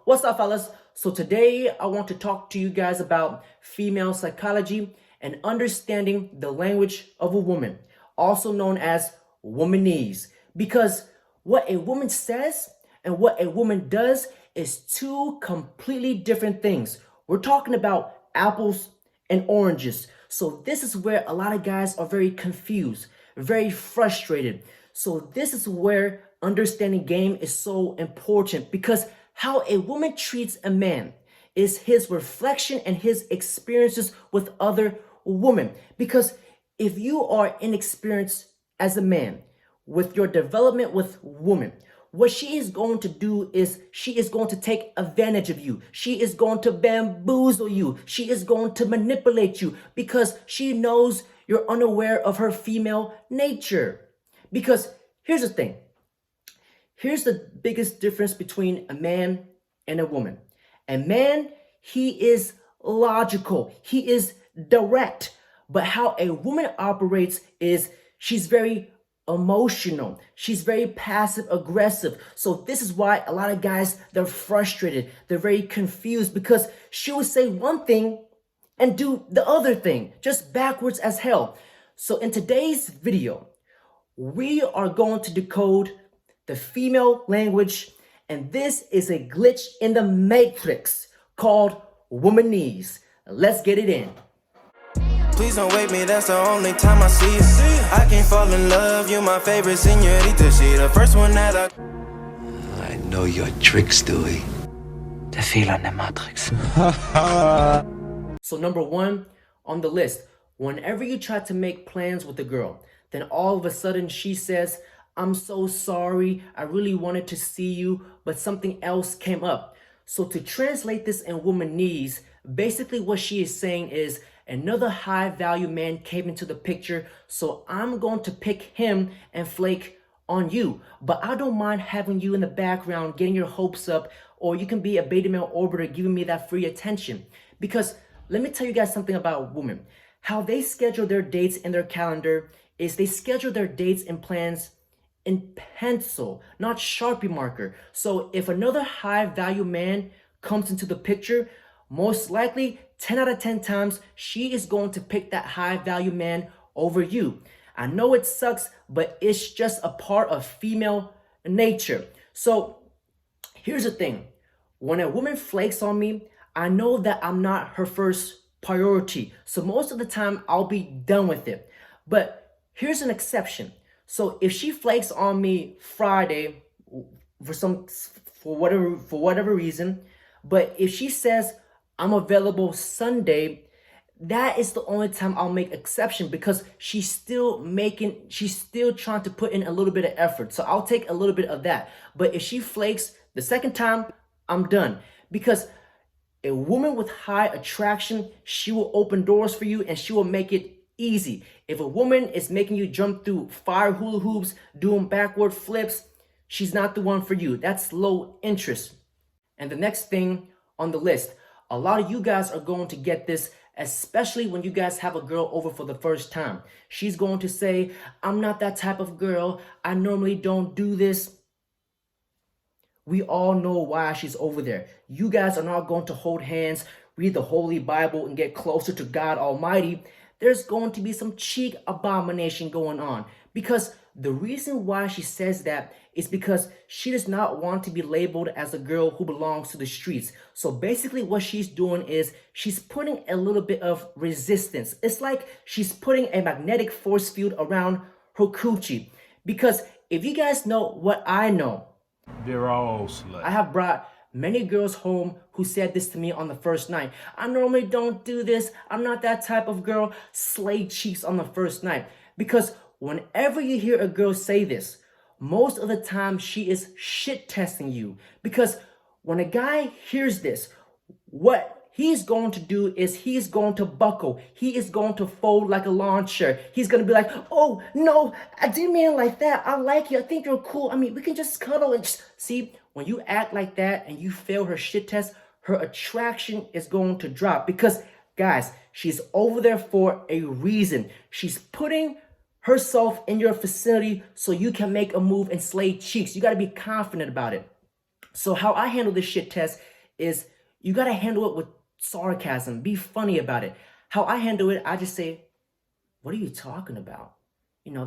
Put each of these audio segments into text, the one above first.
What's up, fellas? So today I want to talk to you guys about female psychology and understanding the language of a woman, also known as womanese. Because what a woman says and what a woman does is two completely different things. We're talking about apples and oranges. So this is where a lot of guys are very confused, very frustrated. So this is where understanding game is so important, because how a woman treats a man is his reflection and his experiences with other women. Because if you are inexperienced as a man with your development with women, what she is going to do is she is going to take advantage of you. She is going to bamboozle you. She is going to manipulate you because she knows you're unaware of her female nature. Because here's the thing. Here's the biggest difference between a man and a woman. A man, he is logical. He is direct. But how a woman operates is she's very emotional. She's very passive aggressive. So this is why a lot of guys, they're frustrated. They're very confused because she will say one thing and do the other thing, just backwards as hell. So in today's video, we are going to decode the female language, and this is a glitch in the matrix called womanese. Let's get it in. Please don't wake me, that's the only time I see you. I can't fall in love, you my favorite señorita. She the first one that I know your tricks, Dewey. Der Fehler in der Matrix. So number one on the list, whenever you try to make plans with a girl, then all of a sudden she says, I'm so sorry, I really wanted to see you, but something else came up. So to translate this in womanese, basically what she is saying is, another high value man came into the picture, so I'm going to pick him and flake on you. But I don't mind having you in the background, getting your hopes up, or you can be a beta male orbiter giving me that free attention. Because let me tell you guys something about women. How they schedule their dates in their calendar is they schedule their dates and plans in pencil, not Sharpie marker. So if another high value man comes into the picture, most likely 10 out of 10 times, she is going to pick that high value man over you. I know it sucks, but it's just a part of female nature. So here's the thing. When a woman flakes on me, I know that I'm not her first priority. So most of the time I'll be done with it. But here's an exception. So if she flakes on me Friday for whatever reason, but if she says I'm available Sunday, that is the only time I'll make exception, because she's still trying to put in a little bit of effort. So I'll take a little bit of that. But if she flakes the second time, I'm done. Because a woman with high attraction, she will open doors for you and she will make it easy. If a woman is making you jump through fire hula hoops, doing backward flips, she's not the one for you. That's low interest. And the next thing on the list, a lot of you guys are going to get this, especially when you guys have a girl over for the first time. She's going to say, I'm not that type of girl. I normally don't do this. We all know why she's over there. You guys are not going to hold hands, read the Holy Bible, and get closer to God Almighty. There's going to be some cheek abomination going on. Because the reason why she says that is because she does not want to be labeled as a girl who belongs to the streets. So basically what she's doing is she's putting a little bit of resistance. It's like she's putting a magnetic force field around her coochie. Because if you guys know what I know, they're all sluts. I have brought many girls home who said this to me on the first night. I normally don't do this. I'm not that type of girl. Slay cheeks on the first night. Because whenever you hear a girl say this, most of the time she is shit testing you. Because when a guy hears this, what he's going to do is he's going to buckle. He is going to fold like a lawn chair. He's going to be like, oh, no, I didn't mean it like that. I like you. I think you're cool. I mean, we can just cuddle and just see. When you act like that and you fail her shit test, her attraction is going to drop. Because, guys, she's over there for a reason. She's putting herself in your vicinity so you can make a move and slay cheeks. You got to be confident about it. So how I handle this shit test is you gotta handle it with sarcasm. Be funny about it. How I handle it, I just say, what are you talking about?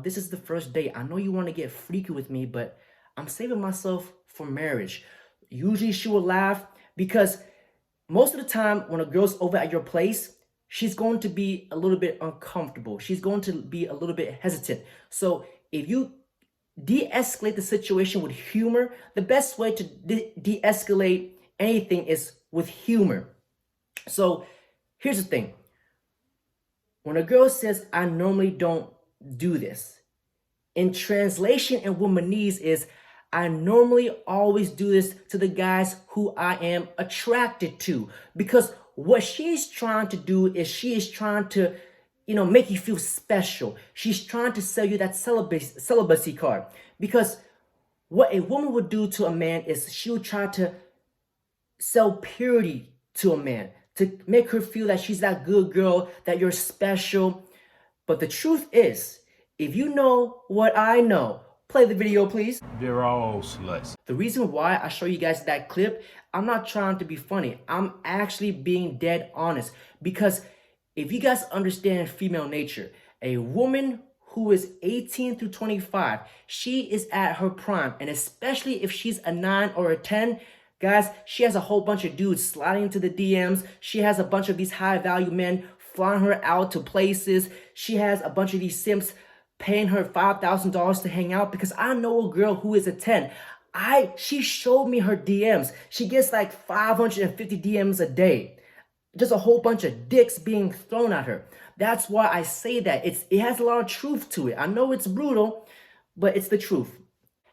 This is the first date. I know you want to get freaky with me, but I'm saving myself for marriage. Usually she will laugh because most of the time when a girl's over at your place, she's going to be a little bit uncomfortable. She's going to be a little bit hesitant. So if you de-escalate the situation with humor, the best way to de-escalate anything is with humor. So here's the thing. When a girl says, I normally don't do this, in translation in womanese is, I normally always do this to the guys who I am attracted to. Because what she's trying to do is she is trying to, make you feel special. She's trying to sell you that celibacy card. Because what a woman would do to a man is she would try to sell purity to a man, to make her feel that she's that good girl, that you're special. But the truth is, if you know what I know, play the video, please. They're all sluts. The reason why I show you guys that clip, I'm not trying to be funny. I'm actually being dead honest. Because if you guys understand female nature, a woman who is 18 through 25, she is at her prime. And especially if she's a 9 or a 10, guys, she has a whole bunch of dudes sliding into the DMs. She has a bunch of these high value men flying her out to places. She has a bunch of these simps paying her $5,000 to hang out, because I know a girl who is a 10. She showed me her DMs. She gets like 550 DMs a day. Just a whole bunch of dicks being thrown at her. That's why I say that. It has a lot of truth to it. I know it's brutal, but it's the truth.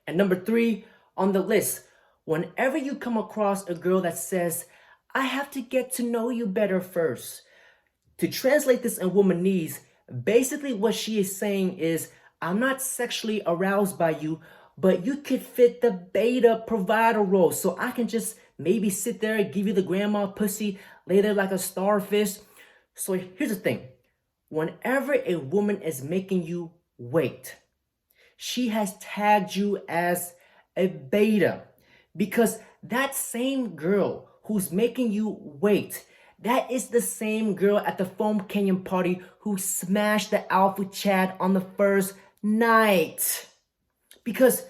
And number 3 on the list, whenever you come across a girl that says, I have to get to know you better first. To translate this in womanese, basically what she is saying is, I'm not sexually aroused by you, but you could fit the beta provider role. So I can just maybe sit there and give you the grandma pussy, lay there like a starfish. So here's the thing. Whenever a woman is making you wait, she has tagged you as a beta. Because that same girl who's making you wait, that is the same girl at the Foam Canyon party who smashed the alpha Chad on the first night. Because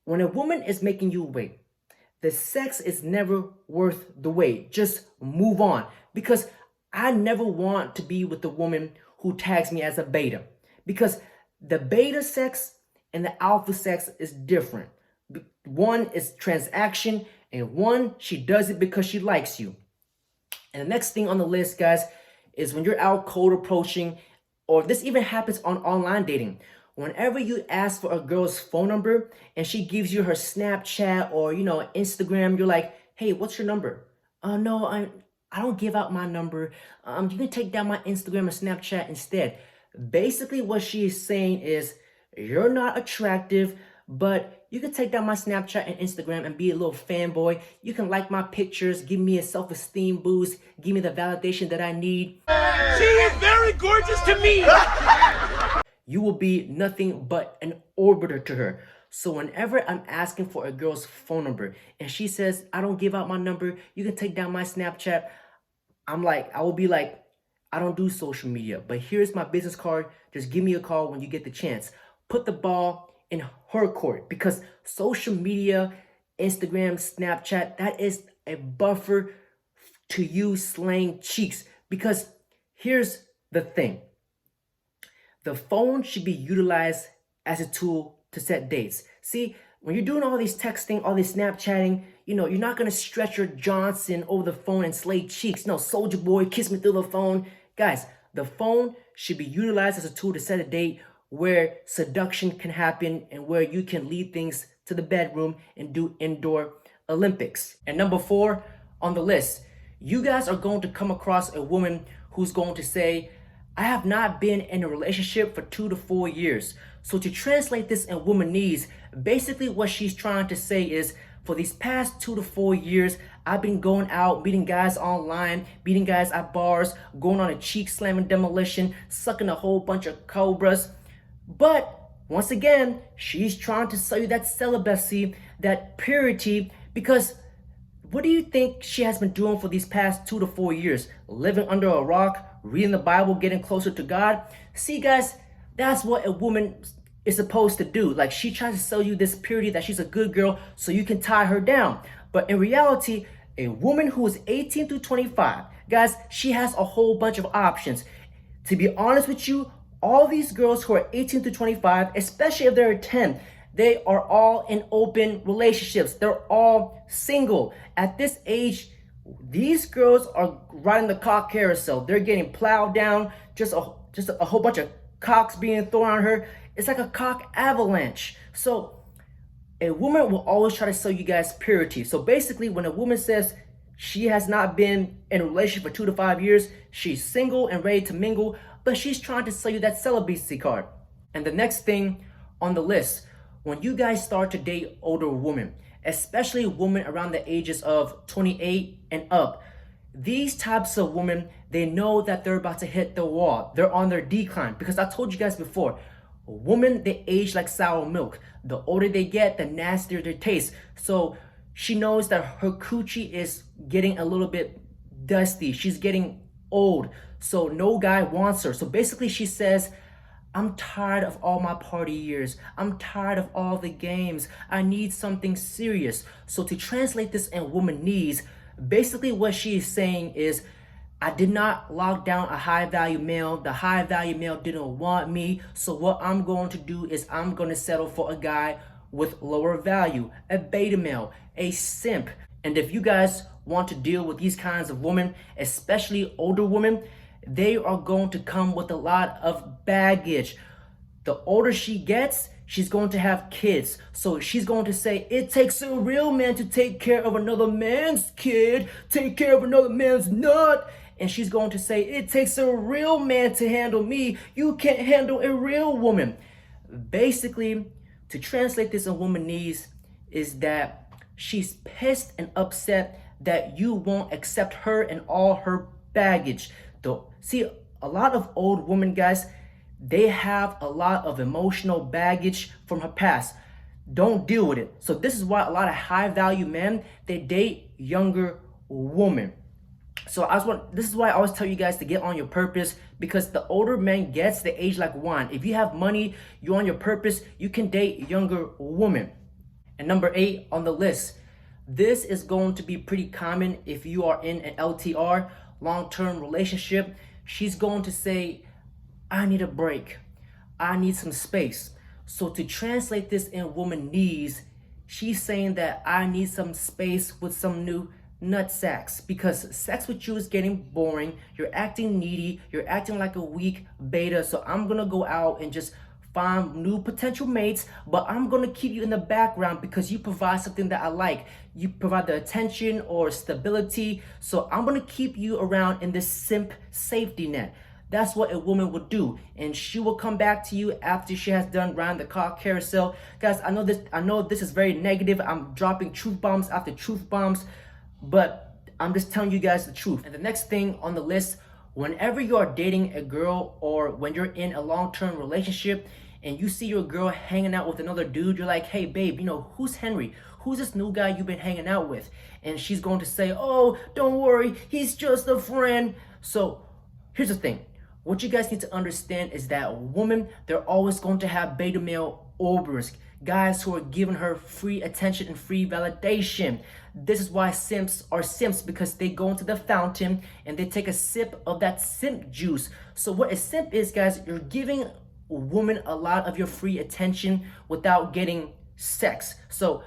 when a woman is making you wait, the sex is never worth the wait. Just move on. Because I never want to be with the woman who tags me as a beta. Because the beta sex and the alpha sex is different. One is transaction, and one, she does it because she likes you. And the next thing on the list, guys, is when you're out cold approaching, or this even happens on online dating. Whenever you ask for a girl's phone number and she gives you her Snapchat or, Instagram, you're like, hey, what's your number? No, I don't give out my number. You can take down my Instagram or Snapchat instead. Basically, what she is saying is, you're not attractive, but you can take down my Snapchat and Instagram and be a little fanboy. You can like my pictures, give me a self-esteem boost, give me the validation that I need. She is very gorgeous to me. You will be nothing but an orbiter to her. So whenever I'm asking for a girl's phone number and she says, I don't give out my number, you can take down my Snapchat, I will be like, I don't do social media, but here's my business card. Just give me a call when you get the chance. Put the ball in her court, because social media, Instagram, Snapchat, that is a buffer to you slaying cheeks. Because here's the thing. The phone should be utilized as a tool to set dates. See, when you're doing all these texting, all this Snapchatting, you're not going to stretch your Johnson over the phone and slay cheeks. No, soldier boy, kiss me through the phone. Guys, the phone should be utilized as a tool to set a date where seduction can happen and where you can lead things to the bedroom and do indoor Olympics. And number 4 on the list, you guys are going to come across a woman who's going to say, I have not been in a relationship for 2 to 4 years. So to translate this in womanese, basically what she's trying to say is, for these past 2 to 4 years, I've been going out, meeting guys online, meeting guys at bars, going on a cheek slamming demolition, sucking a whole bunch of cobras. But once again, she's trying to sell you that celibacy, that purity, because What do you think she has been doing for these past 2 to 4 years? Living under a rock, reading the Bible, getting closer to God? See, guys, that's what a woman is supposed to do. Like, she tries to sell you this purity that she's a good girl so you can tie her down. But in reality, a woman who is 18 through 25, guys, she has a whole bunch of options. To be honest with you, all these girls who are 18 to 25, especially if they're 10, they are all in open relationships. They're all single. At this age, these girls are riding the cock carousel. They're getting plowed down, just a whole bunch of cocks being thrown on her. It's like a cock avalanche. So a woman will always try to sell you guys purity. So basically, when a woman says she has not been in a relationship for 2 to 5 years, she's single and ready to mingle, but she's trying to sell you that celibacy card. And the next thing on the list, when you guys start to date older women, especially women around the ages of 28 and up, these types of women, they know that they're about to hit the wall. They're on their decline. Because I told you guys before, women, they age like sour milk. The older they get, the nastier they taste. So she knows that her coochie is getting a little bit dusty. She's getting old. So no guy wants her. So basically she says, I'm tired of all my party years. I'm tired of all the games. I need something serious. So to translate this in womanese, basically what she is saying is, I did not lock down a high value male. The high value male didn't want me. So what I'm going to do is I'm going to settle for a guy with lower value, a beta male, a simp. And if you guys want to deal with these kinds of women, especially older women, they are going to come with a lot of baggage. The older she gets, she's going to have kids. So she's going to say, it takes a real man to take care of another man's kid, take care of another man's nut. And she's going to say, it takes a real man to handle me. You can't handle a real woman. Basically, to translate this in womanese is that she's pissed and upset that you won't accept her and all her baggage. See, a lot of old women, guys, they have a lot of emotional baggage from her past. Don't deal with it. So this is why a lot of high value men, they date younger women. So this is why I always tell you guys to get on your purpose, because the older man gets, they age like wine. If you have money, you're on your purpose, you can date younger women. And number 8 on the list, this is going to be pretty common if you are in an LTR, long-term relationship. She's going to say, I need a break. I need some space. So to translate this in womanese, she's saying that I need some space with some new nut sacks, because sex with you is getting boring. You're acting needy. You're acting like a weak beta. So I'm going to go out and just find new potential mates, but I'm going to keep you in the background because you provide something that I like. You provide the attention or stability. So I'm going to keep you around in this simp safety net. That's what a woman will do. And she will come back to you after she has done riding the cock carousel. Guys, I know this is very negative. I'm dropping truth bombs after truth bombs, but I'm just telling you guys the truth. And the next thing on the list, whenever you are dating a girl or when you're in a long-term relationship and you see your girl hanging out with another dude, you're like, hey babe, who's Henry? Who's this new guy you've been hanging out with? And she's going to say, oh, don't worry, he's just a friend. So here's the thing. What you guys need to understand is that women, they're always going to have beta male obers, guys who are giving her free attention and free validation. This is why simps are simps, because they go into the fountain and they take a sip of that simp juice. So what a simp is, guys, you're giving a woman a lot of your free attention without getting sex. So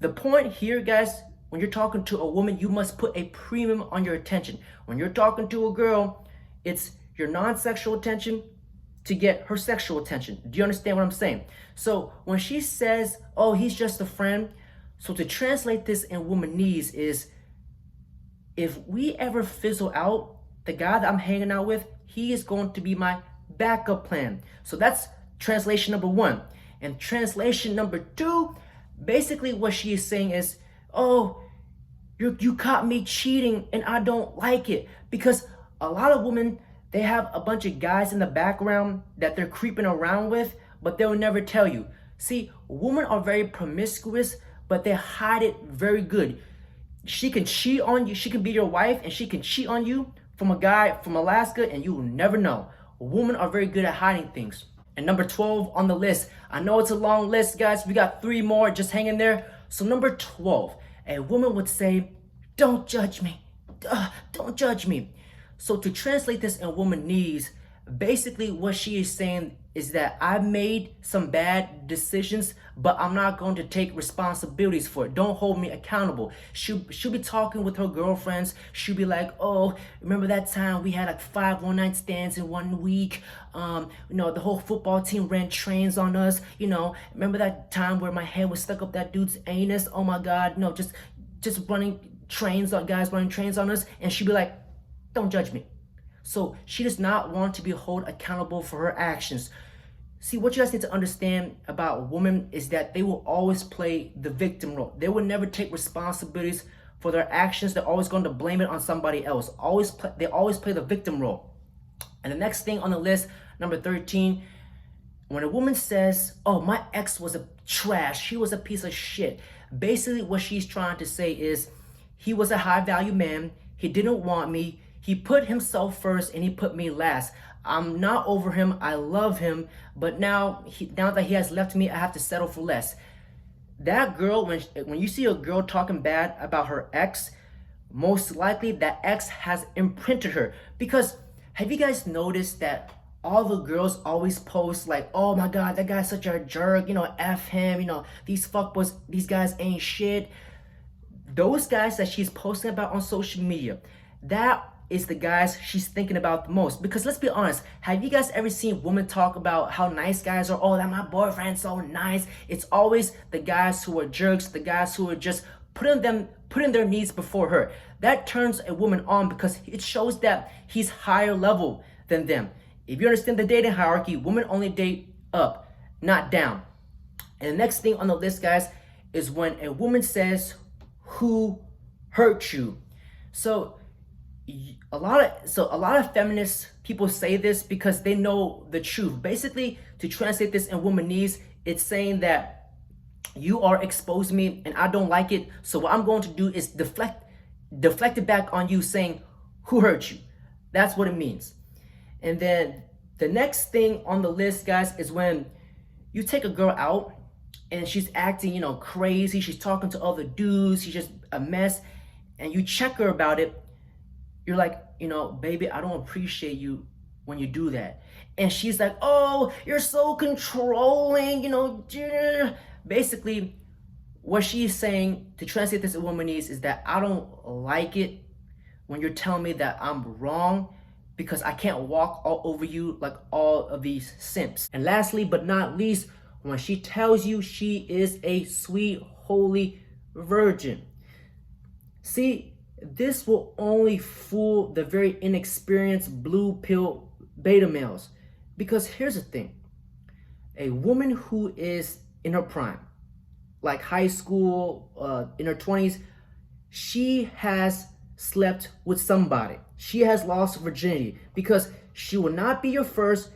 the point here, guys, when you're talking to a woman, you must put a premium on your attention. When you're talking to a girl, it's your non-sexual attention to get her sexual attention. Do you understand what I'm saying? So when she says, oh, he's just a friend, so to translate this in womanese is, if we ever fizzle out, the guy that I'm hanging out with, he is going to be my backup plan. So that's translation number 1. And translation number 2, basically what she is saying is, oh, you caught me cheating and I don't like it. Because a lot of women, they have a bunch of guys in the background that they're creeping around with, but they'll never tell you. See, women are very promiscuous, but they hide it very good. she can cheat on you. She can be your wife and she can cheat on you from a guy from Alaska and you will never know. Women are very good at hiding things. And number 12 on the list, I know it's a long list, guys. We got 3 more, just hang in there. So number 12, a woman would say, don't judge me. Don't judge me. So to translate this in womanese, basically what she is saying is that I've made some bad decisions, but I'm not going to take responsibilities for it. Don't hold me accountable. She'll be talking with her girlfriends. She'll be like, oh, remember that time we had like 5 one-night stands in 1 week? The whole football team ran trains on us. Remember that time where my head was stuck up that dude's anus? Oh my God, no, just running trains on guys running trains on us. And she'll be like, don't judge me. So she does not want to be held accountable for her actions. See, what you guys need to understand about women is that they will always play the victim role. They will never take responsibilities for their actions. They're always going to blame it on somebody else. They always play the victim role. And the next thing on the list, number 13, when a woman says, oh, my ex was a trash, he was a piece of shit. Basically what she's trying to say is, he was a high value man. He didn't want me. He put himself first and he put me last. I'm not over him. I love him. But now that he has left me, I have to settle for less. That girl, when you see a girl talking bad about her ex, most likely that ex has imprinted her. Because have you guys noticed that all the girls always post like, oh my God, that guy's such a jerk, F him, these fuckboys, these guys ain't shit. Those guys that she's posting about on social media, that is the guys she's thinking about the most. Because let's be honest, have you guys ever seen women talk about how nice guys are? Oh, that my boyfriend's so nice. It's always the guys who are jerks, the guys who are just putting their needs before her. That turns a woman on because it shows that he's higher level than them. If you understand the dating hierarchy, women only date up, not down. And the next thing on the list, guys, is when a woman says, who hurt you? So a lot of feminist people say this because they know the truth. Basically, to translate this in womanese, it's saying that you are exposing me and I don't like it. So what I'm going to do is deflect it back on you, saying, who hurt you? That's what it means. And then the next thing on the list, guys, is when you take a girl out and she's acting, crazy. She's talking to other dudes. She's just a mess. And you check her about it. You're like, baby, I don't appreciate you when you do that. And she's like, oh, you're so controlling, Basically, what she's saying, to translate this in womanese, is that I don't like it when you're telling me that I'm wrong, because I can't walk all over you like all of these simps. And lastly, but not least, when she tells you she is a sweet, holy virgin. See, this will only fool the very inexperienced blue pill beta males. Because here's the thing. A woman who is in her prime, like high school, in her 20s, she has slept with somebody. She has lost virginity, because she will not be your first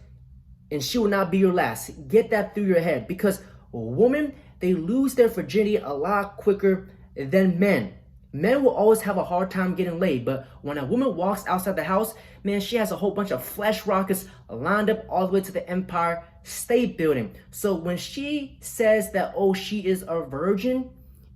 and she will not be your last. Get that through your head, because women, they lose their virginity a lot quicker than men. Men will always have a hard time getting laid, but when a woman walks outside the house, man, she has a whole bunch of flesh rockets lined up all the way to the Empire State Building. So when she says that, oh, she is a virgin,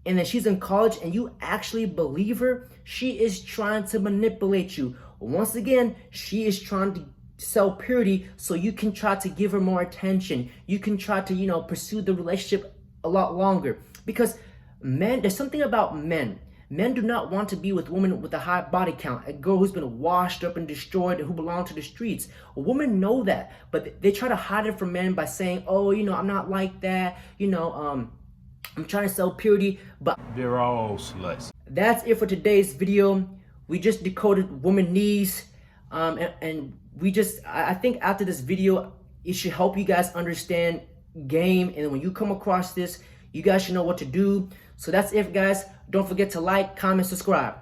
and then she's in college and you actually believe her, she is trying to manipulate you. Once again, she is trying to sell purity so you can try to give her more attention. You can try to, pursue the relationship a lot longer. Because men, there's something about men. Men do not want to be with women with a high body count, a girl who's been washed up and destroyed, who belong to the streets. Women know that, but they try to hide it from men by saying, oh, I'm not like that, I'm trying to sell purity, but They're all sluts. that's it for today's video. We just decoded womanese, and I think after this video, it should help you guys understand game, and when you come across this, you guys should know what to do. So that's it, guys. Don't forget to like, comment, subscribe.